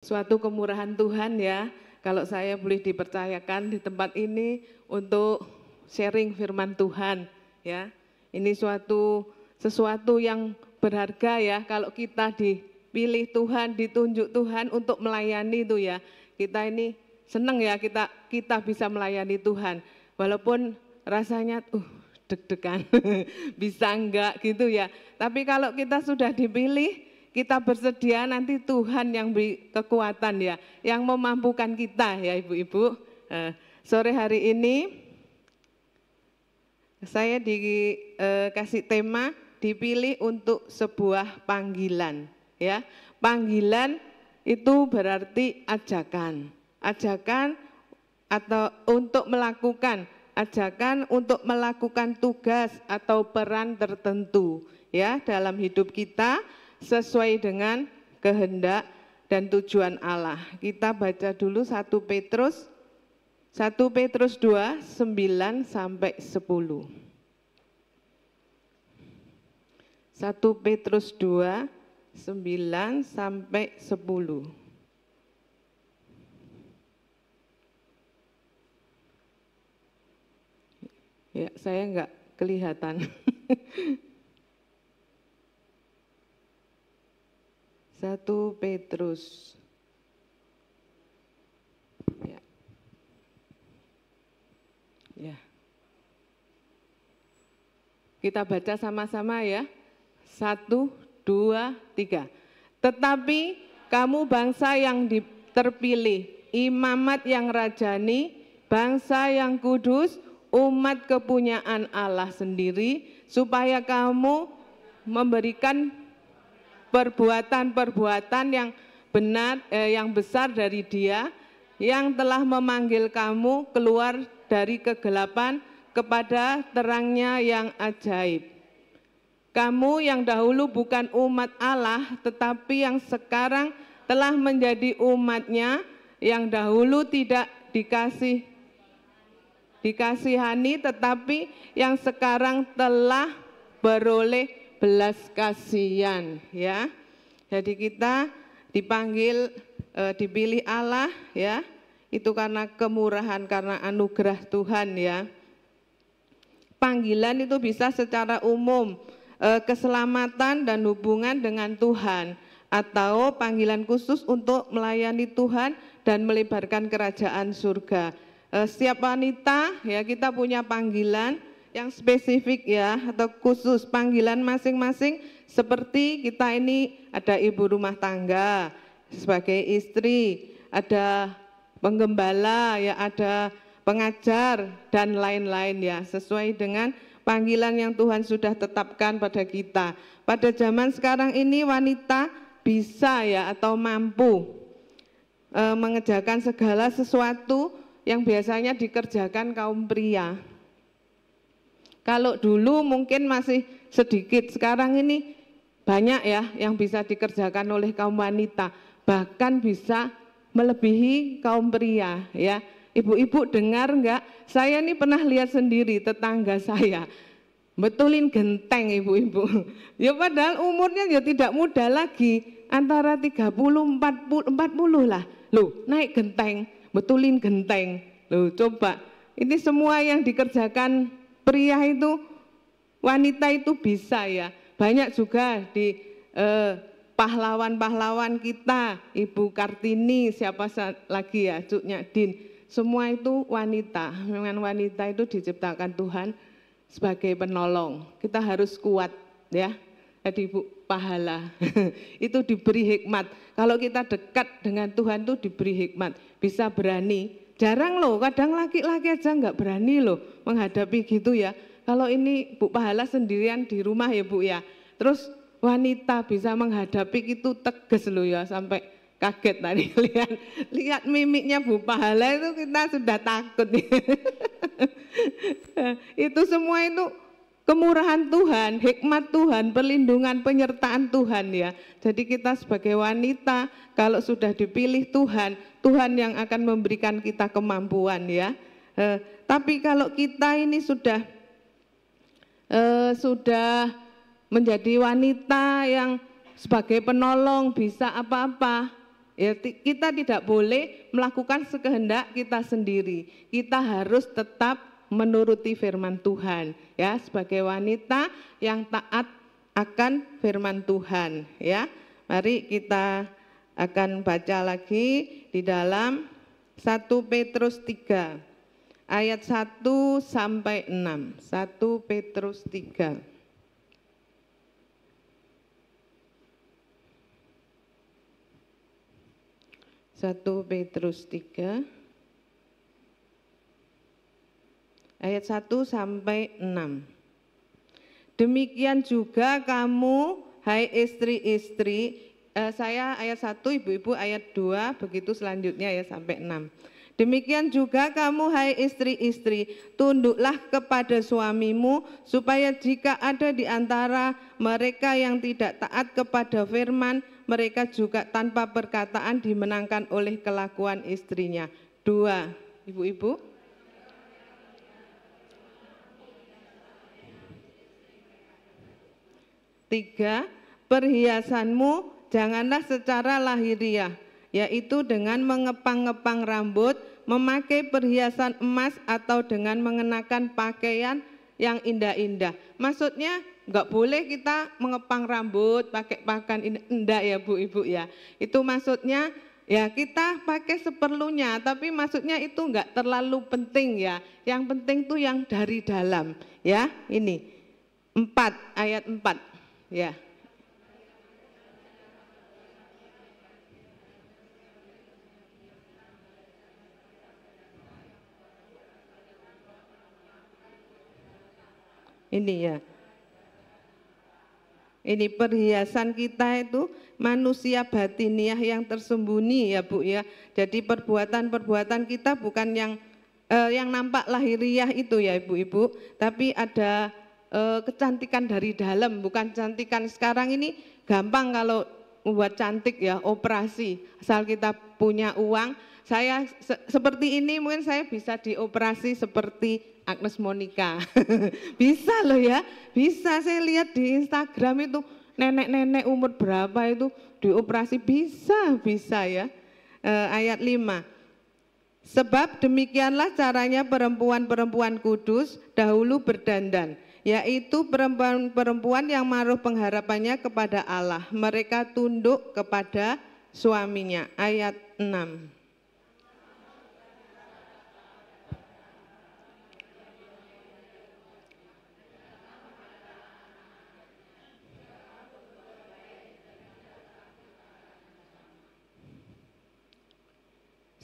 Suatu kemurahan Tuhan ya, kalau saya boleh dipercayakan di tempat ini untuk sharing firman Tuhan ya. Ini sesuatu yang berharga ya, kalau kita dipilih Tuhan, ditunjuk Tuhan untuk melayani itu ya. Kita ini senang ya kita bisa melayani Tuhan. Walaupun rasanya deg-degan, bisa enggak gitu ya. Tapi kalau kita sudah dipilih, kita bersedia, nanti Tuhan yang beri kekuatan ya, yang memampukan kita ya ibu-ibu. Sore hari ini saya dikasih tema dipilih untuk sebuah panggilan ya. Panggilan itu berarti ajakan atau untuk melakukan, ajakan untuk melakukan tugas atau peran tertentu ya dalam hidup kita, sesuai dengan kehendak dan tujuan Allah. Kita baca dulu 1 Petrus 2, 9 sampai 10. 1 Petrus 2, 9 sampai 10. Ya, saya enggak kelihatan. 1 Petrus. Ya. Ya. Kita baca sama-sama ya. 1, 2, 3. Tetapi kamu bangsa yang terpilih, imamat yang rajani, bangsa yang kudus, umat kepunyaan Allah sendiri, supaya kamu memberikan perbuatan-perbuatan yang benar, yang besar dari Dia yang telah memanggil kamu keluar dari kegelapan kepada terangnya yang ajaib. Kamu yang dahulu bukan umat Allah, tetapi yang sekarang telah menjadi umat-Nya, yang dahulu tidak dikasihani, tetapi yang sekarang telah beroleh belas kasihan ya. Jadi kita dipanggil, dipilih Allah ya, itu karena kemurahan, karena anugerah Tuhan ya. Panggilan itu bisa secara umum, keselamatan dan hubungan dengan Tuhan, atau panggilan khusus untuk melayani Tuhan dan melebarkan kerajaan surga. Setiap wanita ya, kita punya panggilan yang spesifik ya, atau khusus, panggilan masing-masing. Seperti kita ini ada ibu rumah tangga sebagai istri, ada penggembala ya, ada pengajar dan lain-lain ya, sesuai dengan panggilan yang Tuhan sudah tetapkan pada kita. Pada zaman sekarang ini wanita bisa ya, atau mampu mengerjakan segala sesuatu yang biasanya dikerjakan kaum pria. Kalau dulu mungkin masih sedikit, sekarang ini banyak ya yang bisa dikerjakan oleh kaum wanita, bahkan bisa melebihi kaum pria ya. Ibu-ibu dengar enggak? Saya ini pernah lihat sendiri tetangga saya betulin genteng ibu-ibu. Ya padahal umurnya ya tidak muda lagi, antara 30 40 lah. Loh, naik genteng, betulin genteng. Loh, coba. Ini semua yang dikerjakan pria itu, wanita itu bisa ya. Banyak juga di pahlawan-pahlawan kita, Ibu Kartini, siapa lagi ya, Cuk Nyadin, semua itu wanita. Memang wanita itu diciptakan Tuhan sebagai penolong. Kita harus kuat ya. Jadi Ibu pahala itu diberi hikmat. Kalau kita dekat dengan Tuhan itu diberi hikmat, bisa berani. Jarang loh, kadang laki-laki aja nggak berani loh menghadapi gitu ya. Kalau ini Bu Pahala sendirian di rumah ya Bu ya, terus wanita bisa menghadapi itu, tegas loh ya, sampai kaget tadi lihat mimiknya Bu Pahala itu, kita sudah takut. Itu semua itu kemurahan Tuhan, hikmat Tuhan, perlindungan, penyertaan Tuhan ya. Jadi kita sebagai wanita kalau sudah dipilih Tuhan, Tuhan yang akan memberikan kita kemampuan ya. Tapi kalau kita ini sudah menjadi wanita yang sebagai penolong, bisa apa-apa Ya, kita tidak boleh melakukan sekehendak kita sendiri. Kita harus tetap menuruti firman Tuhan, ya, sebagai wanita yang taat akan firman Tuhan, ya. Mari kita akan baca lagi di dalam 1 Petrus 3 ayat 1 sampai 6. 1 Petrus 3. 1 Petrus 3 ayat 1 sampai 6. Demikian juga kamu, hai istri-istri, saya ayat 1, ibu-ibu ayat 2, begitu selanjutnya ya sampai 6. Demikian juga kamu, hai istri-istri, tunduklah kepada suamimu, supaya jika ada di antara mereka yang tidak taat kepada firman, mereka juga tanpa perkataan dimenangkan oleh kelakuan istrinya. 2, ibu-ibu. 3, perhiasanmu janganlah secara lahiriah, yaitu dengan mengepang-ngepang rambut, memakai perhiasan emas, atau dengan mengenakan pakaian yang indah-indah. Maksudnya enggak boleh kita mengepang rambut, pakai pakaian indah ya Bu Ibu ya. Itu maksudnya ya kita pakai seperlunya, tapi maksudnya itu enggak terlalu penting ya. Yang penting tuh yang dari dalam ya. Ini 4 ayat 4 ya. Ini ya. Ini perhiasan kita itu manusia batiniah yang tersembunyi ya Bu ya. Jadi perbuatan-perbuatan kita bukan yang nampak lahiriah itu ya Ibu-ibu, tapi ada kecantikan dari dalam, bukan cantikan sekarang ini gampang kalau membuat cantik ya, operasi. Asal kita punya uang, saya seperti ini mungkin saya bisa dioperasi seperti Agnes Monica. Bisa loh ya, bisa. Saya lihat di Instagram itu nenek-nenek umur berapa itu dioperasi, bisa ya. Ayat 5. Sebab demikianlah caranya perempuan-perempuan kudus dahulu berdandan, yaitu perempuan-perempuan yang menaruh pengharapannya kepada Allah. Mereka tunduk kepada suaminya. Ayat 6.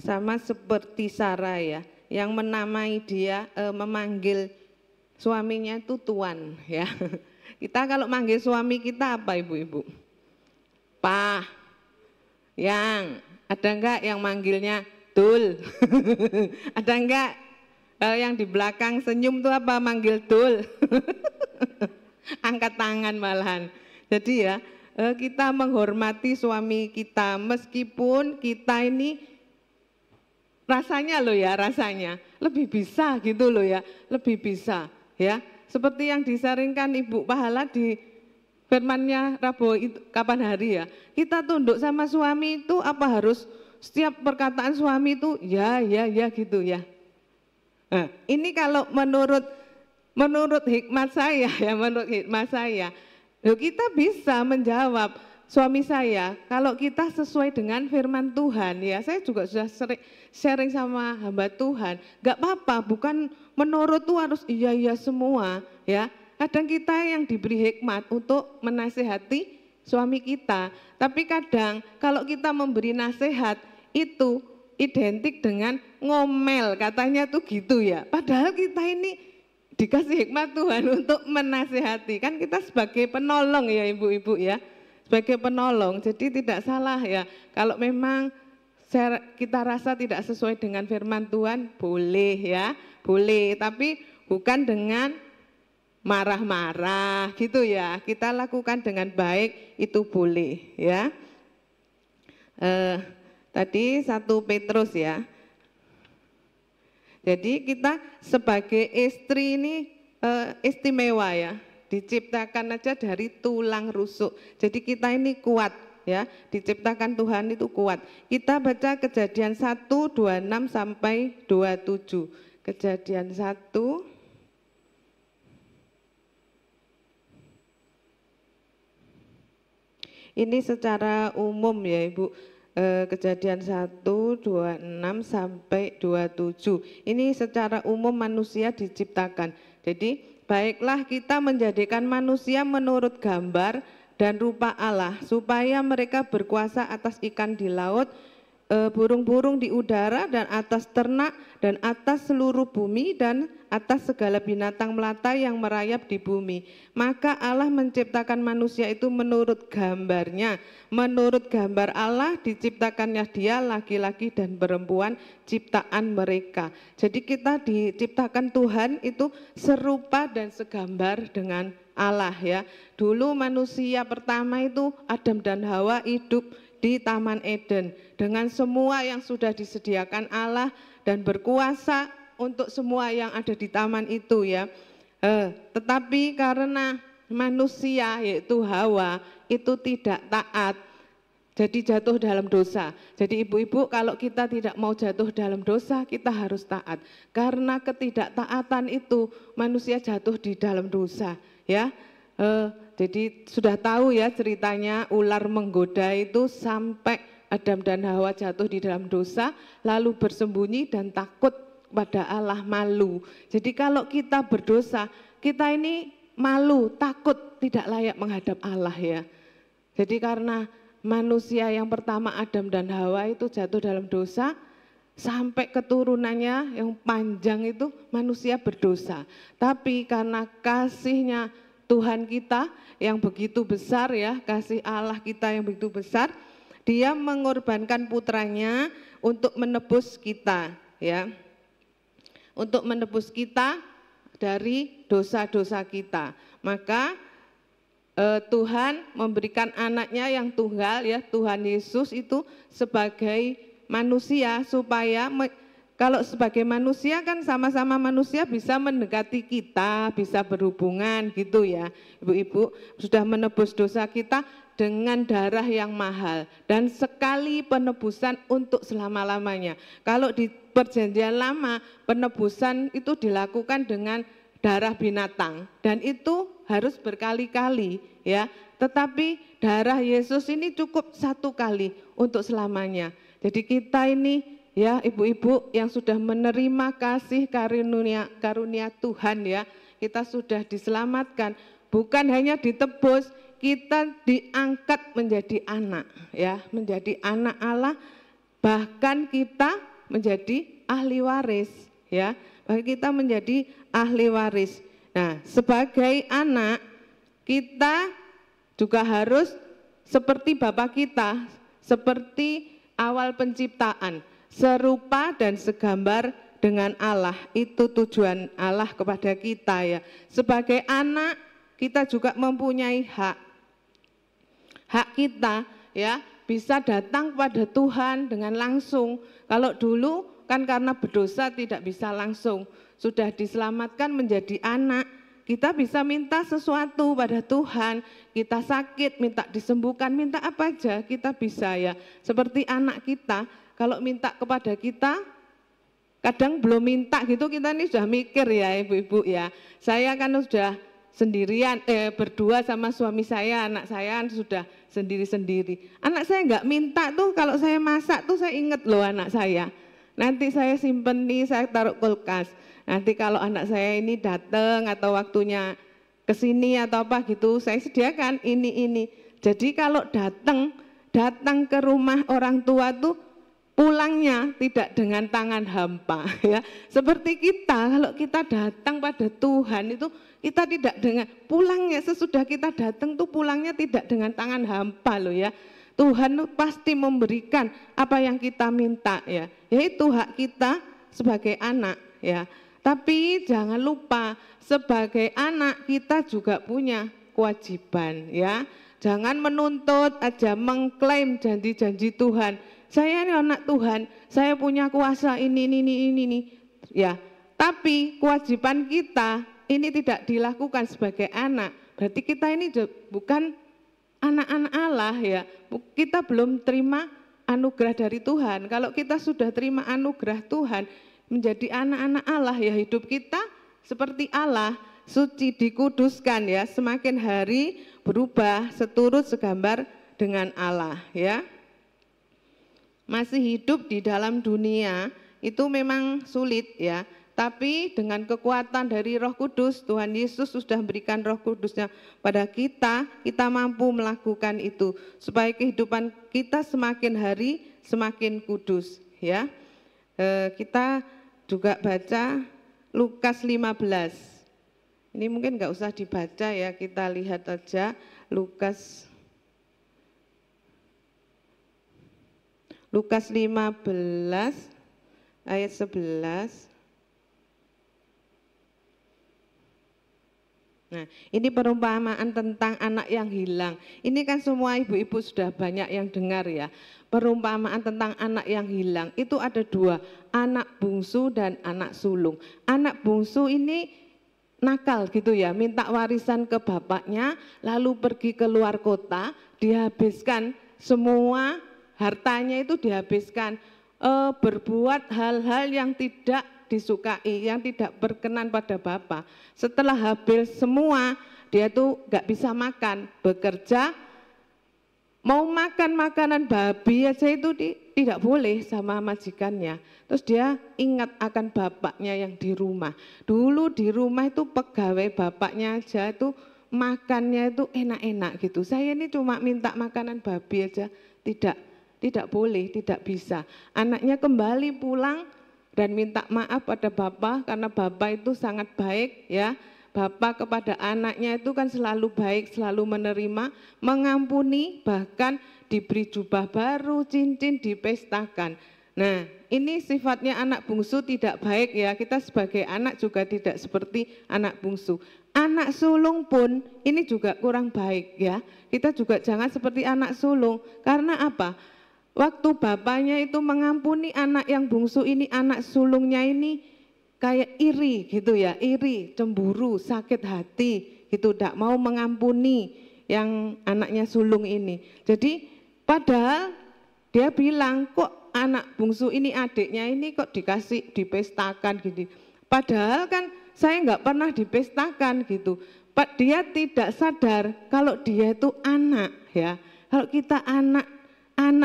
Sama seperti Sarah ya, yang menamai dia, memanggil suaminya itu Tuan ya. Kita kalau manggil suami kita apa ibu-ibu? Pak, yang, ada enggak yang manggilnya Dul? Ada enggak yang di belakang senyum tuh apa manggil Dul? Angkat tangan malahan. Jadi ya kita menghormati suami kita meskipun kita ini rasanya loh ya, rasanya lebih bisa gitu loh ya, lebih bisa ya. Seperti yang disaringkan Ibu Pahala di firmannya Rabu itu, kapan hari ya, kita tunduk sama suami itu apa harus setiap perkataan suami itu ya gitu ya. Nah, ini kalau menurut hikmat saya ya, menurut hikmat saya, kita bisa menjawab, suami saya, kalau kita sesuai dengan firman Tuhan ya, saya juga sudah sering sharing sama hamba Tuhan, gak apa-apa, bukan menurut tuh harus iya semua ya. Kadang kita yang diberi hikmat untuk menasehati suami kita, tapi kadang kalau kita memberi nasihat itu identik dengan ngomel, katanya tuh gitu ya. Padahal kita ini dikasih hikmat Tuhan untuk menasehati, kan kita sebagai penolong ya ibu-ibu ya, sebagai penolong, jadi tidak salah ya. Kalau memang kita rasa tidak sesuai dengan firman Tuhan, boleh ya, boleh, tapi bukan dengan marah-marah gitu ya. Kita lakukan dengan baik, itu boleh ya. Tadi 1 Petrus ya. Jadi kita sebagai istri ini istimewa ya, diciptakan aja dari tulang rusuk. Jadi kita ini kuat ya, diciptakan Tuhan itu kuat. Kita baca Kejadian 1:26 sampai 27. Kejadian 1 ini secara umum ya Ibu. Kejadian 1:26 sampai 27. Ini secara umum manusia diciptakan. Jadi baiklah kita menjadikan manusia menurut gambar dan rupa Allah, supaya mereka berkuasa atas ikan di laut, burung-burung di udara, dan atas ternak, dan atas seluruh bumi, dan atas segala binatang melata yang merayap di bumi. Maka Allah menciptakan manusia itu menurut gambarnya. Menurut gambar Allah diciptakannya dia, laki-laki dan perempuan ciptaan mereka. Jadi kita diciptakan Tuhan itu serupa dan segambar dengan Allah ya. Dulu manusia pertama itu Adam dan Hawa hidup di Taman Eden dengan semua yang sudah disediakan Allah dan berkuasa untuk semua yang ada di taman itu ya. Tetapi karena manusia yaitu Hawa itu tidak taat, jadi jatuh dalam dosa. Jadi ibu-ibu, kalau kita tidak mau jatuh dalam dosa, kita harus taat. Karena ketidaktaatan itu manusia jatuh di dalam dosa ya. Jadi sudah tahu ya ceritanya, ular menggoda itu sampai Adam dan Hawa jatuh di dalam dosa, lalu bersembunyi dan takut pada Allah, malu. Jadi kalau kita berdosa, kita ini malu, takut, tidak layak menghadap Allah ya. Jadi karena manusia yang pertama Adam dan Hawa itu jatuh dalam dosa, sampai keturunannya yang panjang itu manusia berdosa. Tapi karena kasihnya Tuhan kita yang begitu besar ya, kasih Allah kita yang begitu besar, Dia mengorbankan putranya untuk menebus kita ya. Untuk menebus kita dari dosa-dosa kita. Maka Tuhan memberikan anaknya yang tunggal ya, Tuhan Yesus itu sebagai manusia, supaya kalau sebagai manusia kan sama-sama manusia bisa mendekati kita, bisa berhubungan gitu ya. Ibu-ibu, sudah menebus dosa kita dengan darah yang mahal dan sekali penebusan untuk selama-lamanya. Kalau di Perjanjian Lama penebusan itu dilakukan dengan darah binatang dan itu harus berkali-kali ya. Tetapi darah Yesus ini cukup satu kali untuk selamanya. Jadi kita ini ya ibu-ibu yang sudah menerima kasih karunia Tuhan ya, kita sudah diselamatkan, bukan hanya ditebus, kita diangkat menjadi anak ya, menjadi anak Allah, bahkan kita menjadi ahli waris ya, bahkan kita menjadi ahli waris. Nah, sebagai anak kita juga harus seperti Bapa kita, seperti awal penciptaan, serupa dan segambar dengan Allah. Itu tujuan Allah kepada kita ya. Sebagai anak kita juga mempunyai hak. Hak kita ya bisa datang pada Tuhan dengan langsung. Kalau dulu kan karena berdosa tidak bisa langsung. Sudah diselamatkan menjadi anak, kita bisa minta sesuatu pada Tuhan. Kita sakit, minta disembuhkan, minta apa aja kita bisa ya. Seperti anak kita, kalau minta kepada kita, kadang belum minta gitu, kita ini sudah mikir ya ibu-ibu ya. Saya kan sudah sendirian, berdua sama suami saya, anak saya kan sudah sendiri-sendiri. Anak saya nggak minta tuh, kalau saya masak tuh saya inget loh anak saya. Nanti saya simpen nih, saya taruh kulkas. Nanti kalau anak saya ini datang atau waktunya ke sini atau apa gitu, saya sediakan ini. Jadi kalau datang ke rumah orang tua tuh pulangnya tidak dengan tangan hampa ya. Seperti kita, kalau kita datang pada Tuhan itu kita tidak dengan pulangnya, sesudah kita datang tuh pulangnya tidak dengan tangan hampa loh ya. Tuhan pasti memberikan apa yang kita minta ya. Yaitu hak kita sebagai anak ya. Tapi jangan lupa sebagai anak kita juga punya kewajiban ya. Jangan menuntut aja, mengklaim janji-janji Tuhan. Saya ini anak Tuhan, saya punya kuasa ini ya. Tapi kewajiban kita ini tidak dilakukan sebagai anak. Berarti kita ini bukan anak-anak Allah ya, kita belum terima anugerah dari Tuhan. Kalau kita sudah terima anugerah Tuhan, menjadi anak-anak Allah ya, hidup kita seperti Allah, suci, dikuduskan ya, semakin hari berubah seturut segambar dengan Allah ya. Masih hidup di dalam dunia itu memang sulit ya, tapi dengan kekuatan dari Roh Kudus, Tuhan Yesus sudah memberikan Roh Kudusnya pada kita, kita mampu melakukan itu supaya kehidupan kita semakin hari semakin kudus ya. Kita juga baca Lukas 15. Ini mungkin nggak usah dibaca ya, kita lihat aja Lukas 15 ayat 11. Nah, ini perumpamaan tentang anak yang hilang. Ini kan semua ibu-ibu sudah banyak yang dengar ya. Perumpamaan tentang anak yang hilang itu ada dua, anak bungsu dan anak sulung. Anak bungsu ini nakal gitu ya, minta warisan ke bapaknya, lalu pergi ke luar kota, dihabiskan semua hartanya itu dihabiskan, berbuat hal-hal yang tidak disukai, yang tidak berkenan pada Bapa. Setelah habis semua, dia tuh nggak bisa makan, bekerja, mau makan makanan babi aja itu tidak boleh sama majikannya. Terus dia ingat akan bapaknya yang di rumah. Dulu di rumah itu pegawai bapaknya aja itu makannya itu enak-enak gitu. Saya ini cuma minta makanan babi aja, tidak boleh, tidak bisa. Anaknya kembali pulang dan minta maaf pada bapak karena bapak itu sangat baik ya. Bapak kepada anaknya itu kan selalu baik, selalu menerima, mengampuni, bahkan diberi jubah baru, cincin dipestakan. Nah, ini sifatnya anak bungsu tidak baik ya. Kita sebagai anak juga tidak seperti anak bungsu. Anak sulung pun ini juga kurang baik ya. Kita juga jangan seperti anak sulung. Karena apa? Waktu bapaknya itu mengampuni anak yang bungsu ini, anak sulungnya ini kayak iri gitu ya, iri, cemburu, sakit hati gitu, tidak mau mengampuni yang anaknya sulung ini. Jadi padahal dia bilang, kok anak bungsu ini, adiknya ini kok dikasih dipestakan gitu. Padahal kan saya nggak pernah dipestakan gitu. Dia tidak sadar kalau dia itu anak ya. Kalau kita anak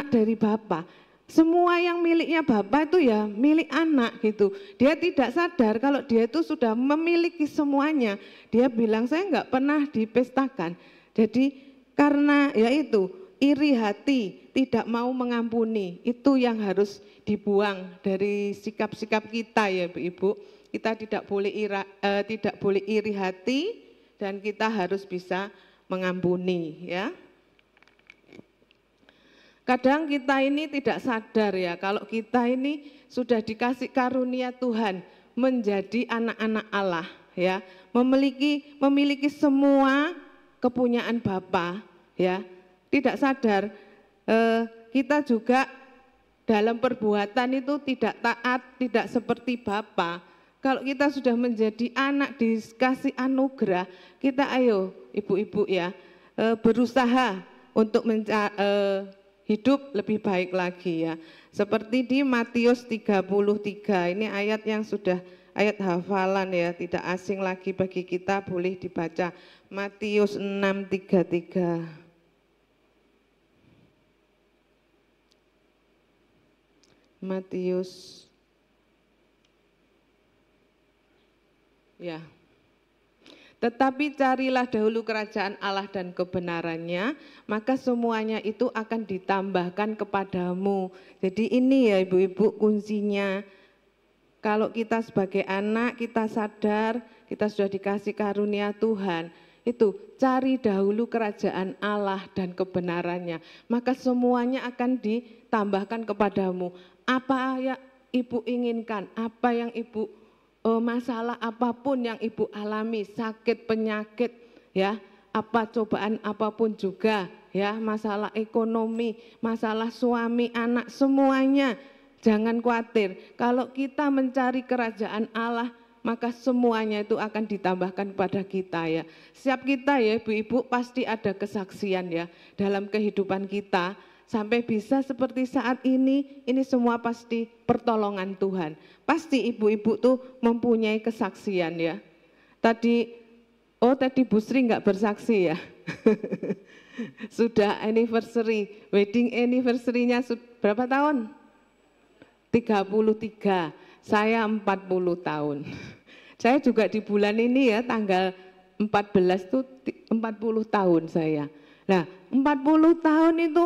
dari Bapa, semua yang miliknya Bapa itu ya milik anak gitu. Dia tidak sadar kalau dia itu sudah memiliki semuanya. Dia bilang saya nggak pernah dipestakan. Jadi karena ya itu iri hati, tidak mau mengampuni, itu yang harus dibuang dari sikap-sikap kita ya Ibu. Kita tidak boleh iri hati dan kita harus bisa mengampuni ya. Kadang kita ini tidak sadar ya, kalau kita ini sudah dikasih karunia Tuhan menjadi anak-anak Allah ya, memiliki semua kepunyaan Bapa ya. Tidak sadar kita juga dalam perbuatan itu tidak taat, tidak seperti Bapa. Kalau kita sudah menjadi anak dikasih anugerah, kita ayo ibu-ibu ya, berusaha untuk hidup lebih baik lagi ya. Seperti di Matius 33, ini ayat yang sudah ayat hafalan ya, tidak asing lagi bagi kita, boleh dibaca. Matius 6:33. Matius ya. Tetapi carilah dahulu kerajaan Allah dan kebenarannya, maka semuanya itu akan ditambahkan kepadamu. Jadi ini ya ibu-ibu kuncinya. Kalau kita sebagai anak, kita sadar, kita sudah dikasih karunia Tuhan. Itu cari dahulu kerajaan Allah dan kebenarannya, maka semuanya akan ditambahkan kepadamu. Apa yang ibu inginkan, apa yang ibu masalah apapun yang ibu alami, sakit, penyakit, ya, apa cobaan apapun juga, ya, masalah ekonomi, masalah suami, anak, semuanya, jangan khawatir. Kalau kita mencari kerajaan Allah, maka semuanya itu akan ditambahkan kepada kita ya. Setiap kita ya ibu-ibu pasti ada kesaksian ya dalam kehidupan kita. Sampai bisa seperti saat ini semua pasti pertolongan Tuhan. Pasti ibu-ibu tuh mempunyai kesaksian ya. Tadi Bu Sri nggak bersaksi ya. Sudah anniversary, wedding anniversary-nya berapa tahun? 33, saya 40 tahun. Saya juga di bulan ini ya tanggal 14 tuh 40 tahun saya. Nah 40 tahun itu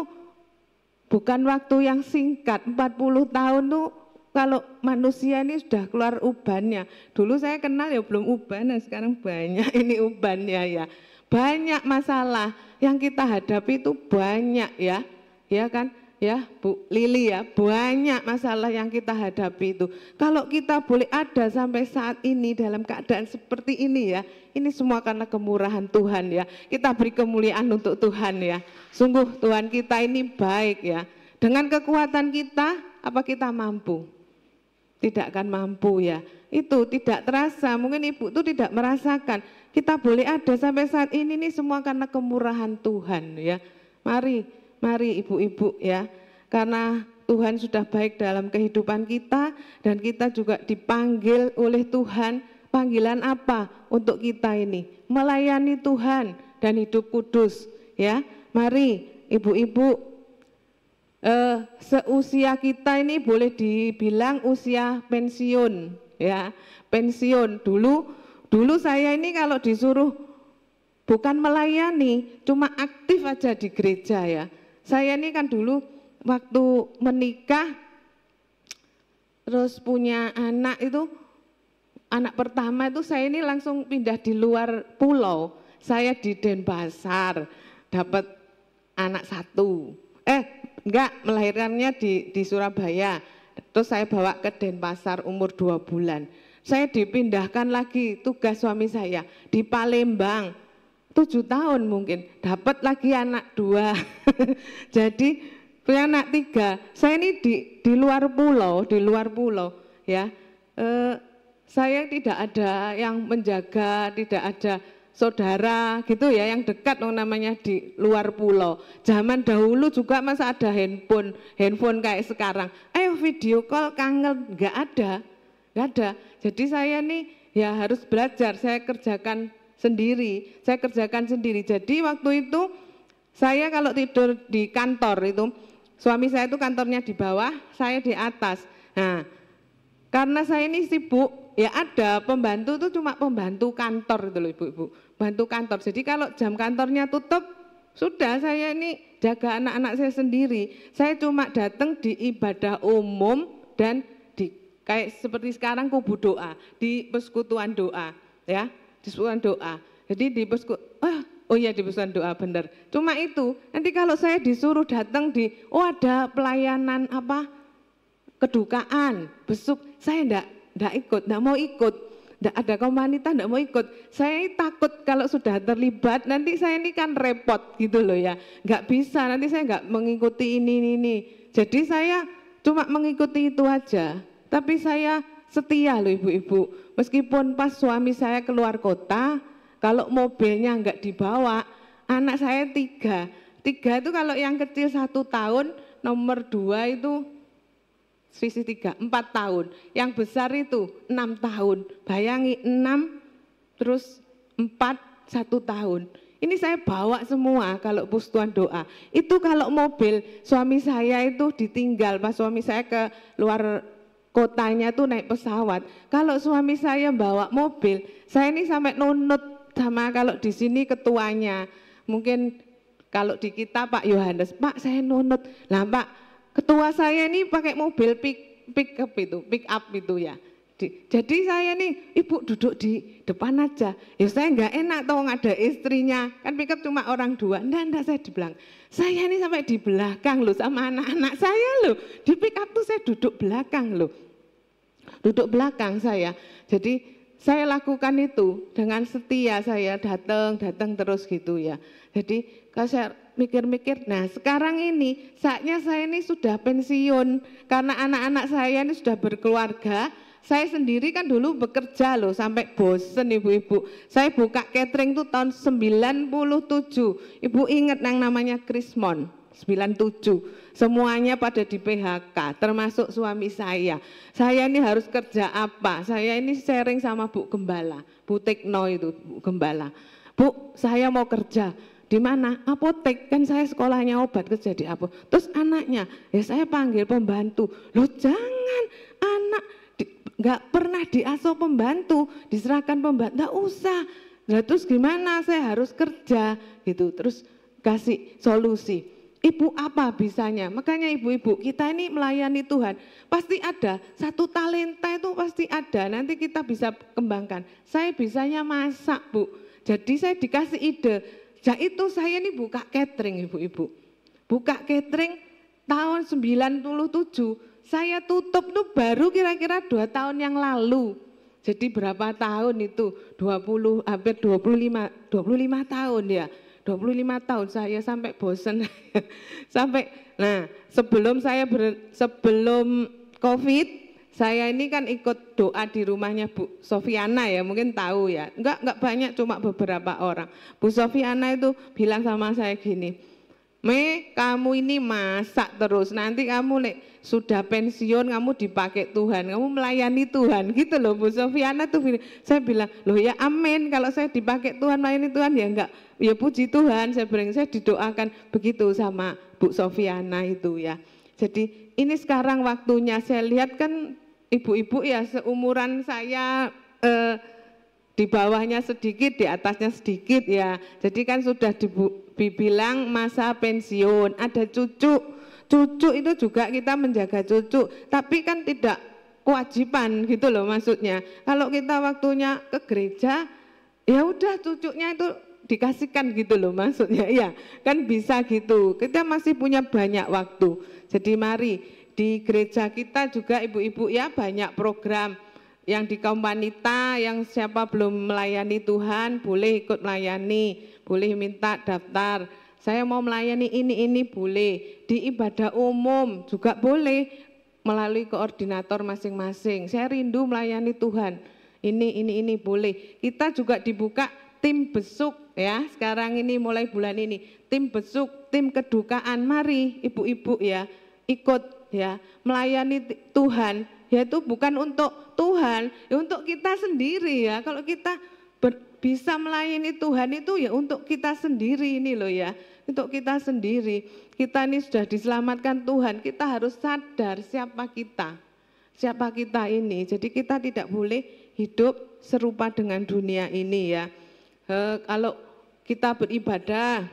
bukan waktu yang singkat, 40 tahun tuh kalau manusia ini sudah keluar ubannya. Dulu saya kenal ya belum uban, nah sekarang banyak ini ubannya ya. Banyak masalah yang kita hadapi itu banyak ya, ya kan? Ya Bu Lili ya, banyak masalah yang kita hadapi itu. Kalau kita boleh ada sampai saat ini dalam keadaan seperti ini ya, ini semua karena kemurahan Tuhan ya. Kita beri kemuliaan untuk Tuhan ya. Sungguh Tuhan kita ini baik ya. Dengan kekuatan kita, apa kita mampu? Tidak akan mampu ya. Itu tidak terasa, mungkin Ibu itu tidak merasakan. Kita boleh ada sampai saat ini semua karena kemurahan Tuhan ya. Mari ibu-ibu ya, karena Tuhan sudah baik dalam kehidupan kita dan kita juga dipanggil oleh Tuhan. Panggilan apa untuk kita ini? Melayani Tuhan dan hidup kudus ya. Mari ibu-ibu, seusia kita ini boleh dibilang usia pensiun ya. Pensiun dulu saya ini kalau disuruh bukan melayani, cuma aktif aja di gereja ya. Saya ini kan dulu waktu menikah, terus punya anak itu, anak pertama itu saya ini langsung pindah di luar pulau. Saya di Denpasar, dapat anak satu. Enggak, melahirkannya di Surabaya. Terus saya bawa ke Denpasar umur 2 bulan. Saya dipindahkan lagi tugas suami saya di Palembang. 7 tahun mungkin, dapat lagi anak 2. Jadi punya anak 3. Saya ini di luar pulau ya. Saya tidak ada yang menjaga, tidak ada saudara gitu ya yang dekat namanya di luar pulau. Zaman dahulu juga masa ada handphone kayak sekarang. Ayo video call kangen, nggak ada. Jadi saya nih ya harus belajar, saya kerjakan sendiri. Jadi waktu itu saya kalau tidur di kantor itu, suami saya itu kantornya di bawah, saya di atas. Nah, karena saya ini sibuk, ya ada pembantu itu cuma pembantu kantor itu loh ibu-ibu, bantu kantor. Jadi kalau jam kantornya tutup, sudah saya ini jaga anak-anak saya sendiri. Saya cuma datang di ibadah umum dan di kayak seperti sekarang kubu doa, di persekutuan doa, ya. Di persekutuan doa. Jadi di di persekutuan doa benar. Cuma itu. Nanti kalau saya disuruh datang ada pelayanan kedukaan, besuk, saya enggak mau ikut. Enggak ada komunitas, enggak mau ikut. Saya takut kalau sudah terlibat nanti saya ini kan repot gitu loh ya. Enggak bisa, nanti saya enggak mengikuti ini. Jadi saya cuma mengikuti itu aja. Tapi saya setia loh ibu-ibu. Meskipun pas suami saya keluar kota, kalau mobilnya enggak dibawa, anak saya 3. 3 itu kalau yang kecil 1 tahun, nomor 2 itu selisih 3, 4 tahun. Yang besar itu 6 tahun. Bayangi 6 terus 4, 1 tahun. Ini saya bawa semua kalau persekutuan doa. Itu kalau mobil suami saya itu ditinggal pas suami saya ke luar kotanya tuh naik pesawat. Kalau suami saya bawa mobil, saya ini sampai nunut sama kalau di sini ketuanya. Mungkin kalau di kita Pak Yohanes, Pak saya nunut. Lah Pak, ketua saya ini pakai mobil pick up itu ya. Jadi saya nih, ibu duduk di depan aja. Ya saya enggak enak tahu ada istrinya. Kan pick up cuma orang 2. Enggak saya dibilang. Saya ini sampai di belakang loh sama anak-anak saya loh. Di pick up tuh saya duduk belakang loh. Duduk belakang saya. Jadi saya lakukan itu dengan setia, saya datang terus gitu ya. Jadi kalau saya mikir-mikir, nah sekarang ini saatnya saya ini sudah pensiun karena anak-anak saya ini sudah berkeluarga, Saya sendiri kan dulu bekerja loh sampai bosen ibu-ibu. Saya buka catering tuh tahun 97. Ibu ingat yang namanya Krismon 97. Semuanya pada di PHK, termasuk suami saya. Saya ini harus kerja apa? Saya ini sharing sama Bu Gembala, Bu Tekno itu Bu Gembala. Bu, saya mau kerja. Di mana? Apotek, kan saya sekolahnya obat, kerja di apotek. Terus anaknya, ya saya panggil pembantu. Loh jangan, anak nggak pernah diasuh pembantu, diserahkan pembantu, nggak usah. Nah terus gimana? Saya harus kerja gitu. Terus kasih solusi. Ibu apa bisanya? Makanya ibu-ibu kita ini melayani Tuhan. Pasti ada, satu talenta itu pasti ada, nanti kita bisa kembangkan. Saya bisanya masak Bu, jadi saya dikasih ide. Ya itu saya ini buka catering ibu-ibu. Buka catering tahun 97. Saya tutup tuh baru kira-kira 2 tahun yang lalu. Jadi berapa tahun itu? 20, hampir 25 tahun ya. 25 tahun saya sampai bosen. Sampai, nah sebelum COVID, saya ini kan ikut doa di rumahnya Bu Sofiana ya, mungkin tahu ya. Enggak banyak, cuma beberapa orang. Bu Sofiana itu bilang sama saya gini, Me, kamu ini masak terus, nanti kamu sudah pensiun, kamu dipakai Tuhan, kamu melayani Tuhan, gitu loh Bu Sofiana tuh. Saya bilang, loh ya amin, kalau saya dipakai Tuhan, melayani Tuhan ya enggak, ya puji Tuhan, saya didoakan begitu sama Bu Sofiana itu ya. Jadi ini sekarang waktunya, saya lihat kan ibu-ibu ya seumuran saya, di bawahnya sedikit, di atasnya sedikit ya. Jadi kan sudah dibilang masa pensiun, ada cucu itu juga kita menjaga cucu, tapi kan tidak kewajiban gitu loh maksudnya. Kalau kita waktunya ke gereja, ya udah cucunya itu dikasihkan gitu loh maksudnya, ya kan bisa gitu. Kita masih punya banyak waktu. Jadi mari di gereja kita juga ibu-ibu ya banyak program. Yang di kaum wanita, yang siapa belum melayani Tuhan boleh ikut melayani, boleh minta daftar. Saya mau melayani ini boleh. Di ibadah umum juga boleh melalui koordinator masing-masing. Saya rindu melayani Tuhan. Ini boleh. Kita juga dibuka tim besuk ya. Sekarang ini mulai bulan ini tim besuk, tim kedukaan. Mari ibu-ibu ya ikut ya melayani Tuhan. Yaitu bukan untuk Tuhan, ya untuk kita sendiri ya. Kalau kita bisa melayani Tuhan itu ya untuk kita sendiri ini loh ya. Untuk kita sendiri. Kita ini sudah diselamatkan Tuhan, kita harus sadar siapa kita. Siapa kita ini. Jadi kita tidak boleh hidup serupa dengan dunia ini ya. Kalau kita beribadah,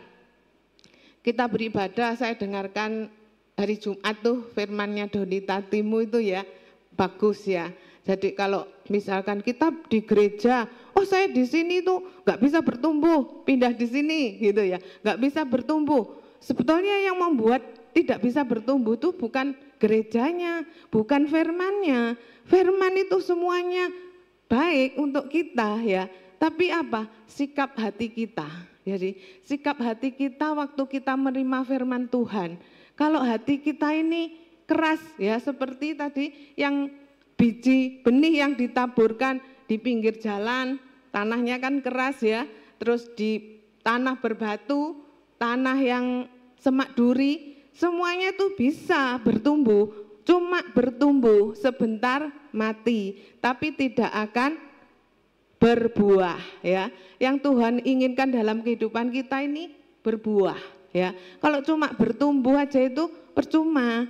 saya dengarkan hari Jumat tuh firmannya Donita Timu itu ya. Bagus ya. Jadi kalau misalkan kita di gereja, oh saya di sini tuh nggak bisa bertumbuh, pindah di sini gitu ya, nggak bisa bertumbuh. Sebetulnya yang membuat tidak bisa bertumbuh tuh bukan gerejanya, bukan firmannya. Firman itu semuanya baik untuk kita ya. Tapi apa? Sikap hati kita. Jadi sikap hati kita waktu kita menerima firman Tuhan. Kalau hati kita ini keras ya, seperti tadi yang biji benih yang ditaburkan di pinggir jalan, tanahnya kan keras ya, terus di tanah berbatu, tanah yang semak duri, semuanya itu bisa bertumbuh, cuma bertumbuh sebentar mati, tapi tidak akan berbuah ya. Yang Tuhan inginkan dalam kehidupan kita ini berbuah ya. Kalau cuma bertumbuh aja itu percuma.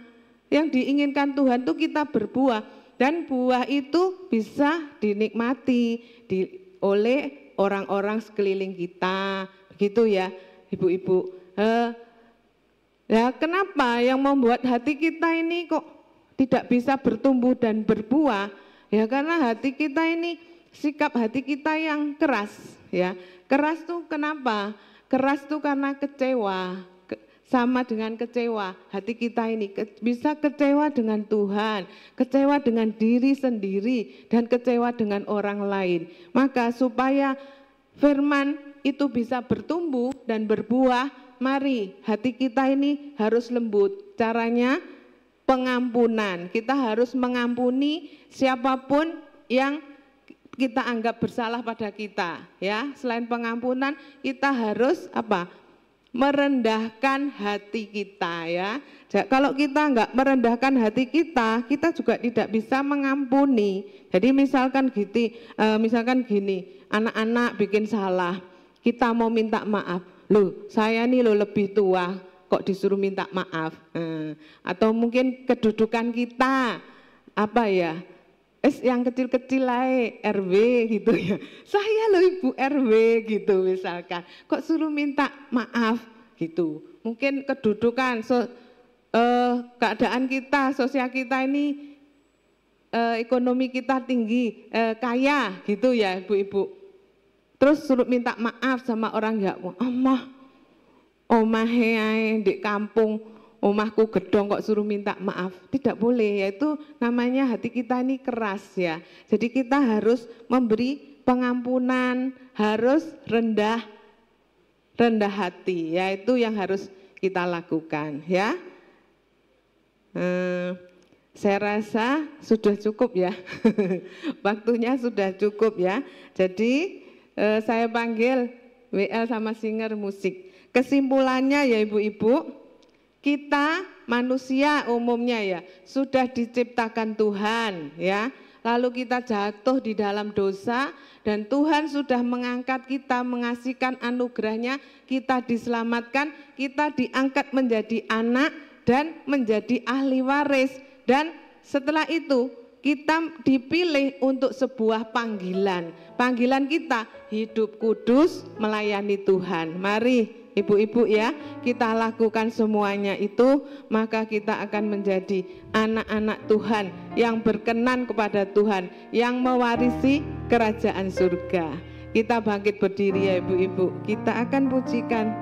Yang diinginkan Tuhan itu kita berbuah, dan buah itu bisa dinikmati oleh orang-orang sekeliling kita, begitu ya ibu-ibu. Ya kenapa yang membuat hati kita ini kok tidak bisa bertumbuh dan berbuah? Ya karena hati kita ini, sikap hati kita yang keras ya. Keras tuh kenapa? Keras tuh karena kecewa. Sama dengan kecewa, hati kita ini bisa kecewa dengan Tuhan, kecewa dengan diri sendiri, dan kecewa dengan orang lain. Maka supaya firman itu bisa bertumbuh dan berbuah, mari hati kita ini harus lembut. Caranya pengampunan. Kita harus mengampuni siapapun yang kita anggap bersalah pada kita, ya. Selain pengampunan, kita harus apa? Merendahkan hati kita, ya. Kalau kita enggak merendahkan hati kita, kita juga tidak bisa mengampuni. Jadi misalkan gini, anak-anak bikin salah, kita mau minta maaf. Loh, saya nih lebih tua, kok disuruh minta maaf. Atau mungkin kedudukan kita, apa ya? Yang kecil-kecil lah, RW gitu ya. Saya loh Ibu RW gitu misalkan. Kok suruh minta maaf gitu. Mungkin kedudukan, keadaan kita, sosial kita ini, ekonomi kita tinggi, kaya gitu ya Ibu-Ibu. Terus suruh minta maaf sama orang ya, omahe ae di kampung, omahku gedong kok suruh minta maaf. Tidak boleh, yaitu namanya hati kita ini keras ya. Jadi kita harus memberi pengampunan, harus rendah hati, yaitu yang harus kita lakukan ya. Saya rasa sudah cukup ya. Waktunya sudah cukup ya. Jadi saya panggil WL sama singer musik. Kesimpulannya ya Ibu-Ibu, kita manusia umumnya ya sudah diciptakan Tuhan ya, lalu kita jatuh di dalam dosa dan Tuhan sudah mengangkat kita, mengasihkan anugerahnya, kita diselamatkan, kita diangkat menjadi anak dan menjadi ahli waris, dan setelah itu kita dipilih untuk sebuah panggilan kita hidup kudus melayani Tuhan. Mari Ibu-Ibu ya, kita lakukan semuanya itu, maka kita akan menjadi anak-anak Tuhan yang berkenan kepada Tuhan, yang mewarisi kerajaan surga. Kita bangkit berdiri ya Ibu-Ibu, kita akan pujikan